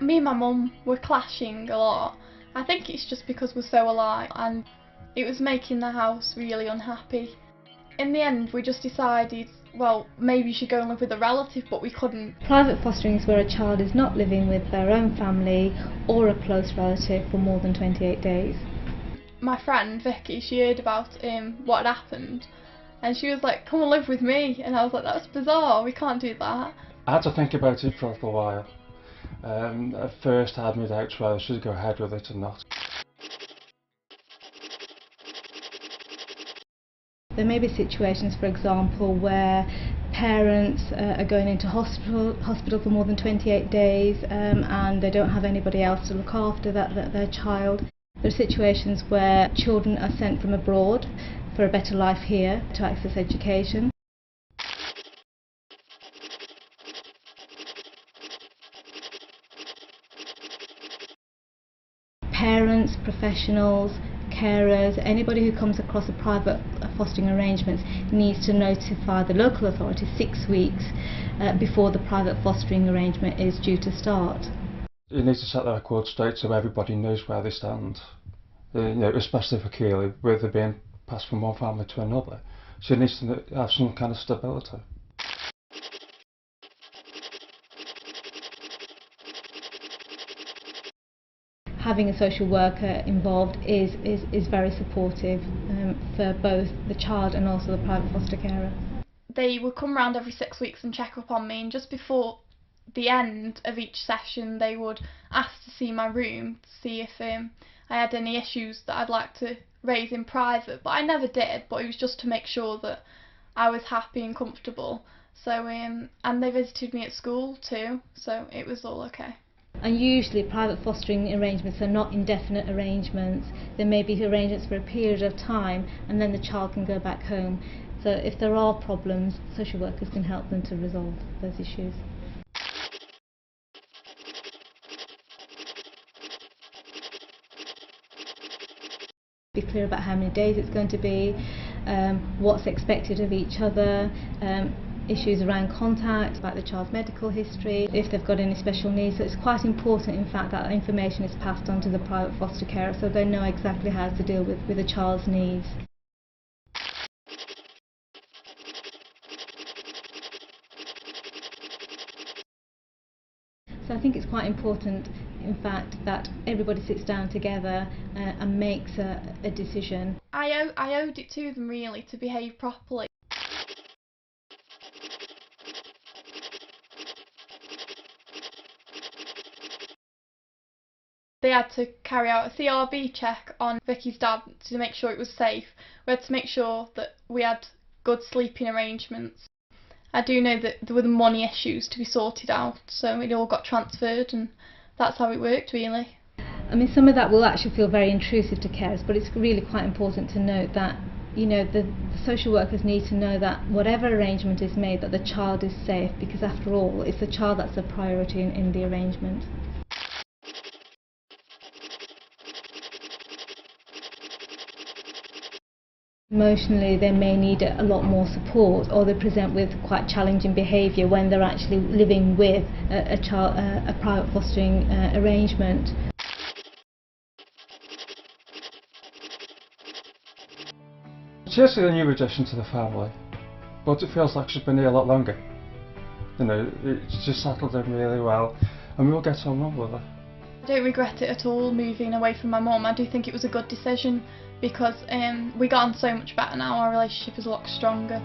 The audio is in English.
Me and my mum were clashing a lot. I think it's just because we're so alike and it was making the house really unhappy. In the end we just decided, well, maybe you should go and live with a relative, but we couldn't. Private fostering is where a child is not living with their own family or a close relative for more than 28 days. My friend Vicky, she heard about what had happened and she was like, come and live with me, and I was like, that's bizarre, we can't do that. I had to think about it for a little while. At first I had my doubts whether I should go ahead with it or not. There may be situations, for example, where parents are going into hospital for more than 28 days and they don't have anybody else to look after their child. There are situations where children are sent from abroad for a better life here to access education. Parents, professionals, carers, anybody who comes across a private fostering arrangement needs to notify the local authority 6 weeks before the private fostering arrangement is due to start. You need to set the record straight so everybody knows where they stand. Especially for Keely, where they're being passed from one family to another. She needs to have some kind of stability. Having a social worker involved is very supportive for both the child and also the private foster carer. They would come round every 6 weeks and check up on me, and just before the end of each session they would ask to see my room to see if I had any issues that I'd like to raise in private, but I never did, but it was just to make sure that I was happy and comfortable. So and they visited me at school too, so it was all okay. And usually private fostering arrangements are not indefinite arrangements. There may be arrangements for a period of time and then the child can go back home. So if there are problems, social workers can help them to resolve those issues. Be clear about how many days it's going to be, what's expected of each other, issues around contact, about the child's medical history, if they've got any special needs. So it's quite important, in fact, that information is passed on to the private foster carer so they know exactly how to deal with a child's needs. So I think it's quite important, in fact, that everybody sits down together and makes a decision. I owed it to them really to behave properly. They had to carry out a CRB check on Vicky's dad to make sure it was safe. We had to make sure that we had good sleeping arrangements. I do know that there were the money issues to be sorted out, so it all got transferred and that's how it worked really. I mean, some of that will actually feel very intrusive to carers, but it's really quite important to note that the social workers need to know that whatever arrangement is made, that the child is safe, because after all it's the child that's the priority in the arrangement. Emotionally they may need a lot more support, or they present with quite challenging behaviour when they're actually living with a private fostering arrangement. She's a new addition to the family, but it feels like she's been here a lot longer. It's just settled in really well and we all get on well with her. I don't regret it at all moving away from my mum. I do think it was a good decision because we got on so much better now. Our relationship is a lot stronger.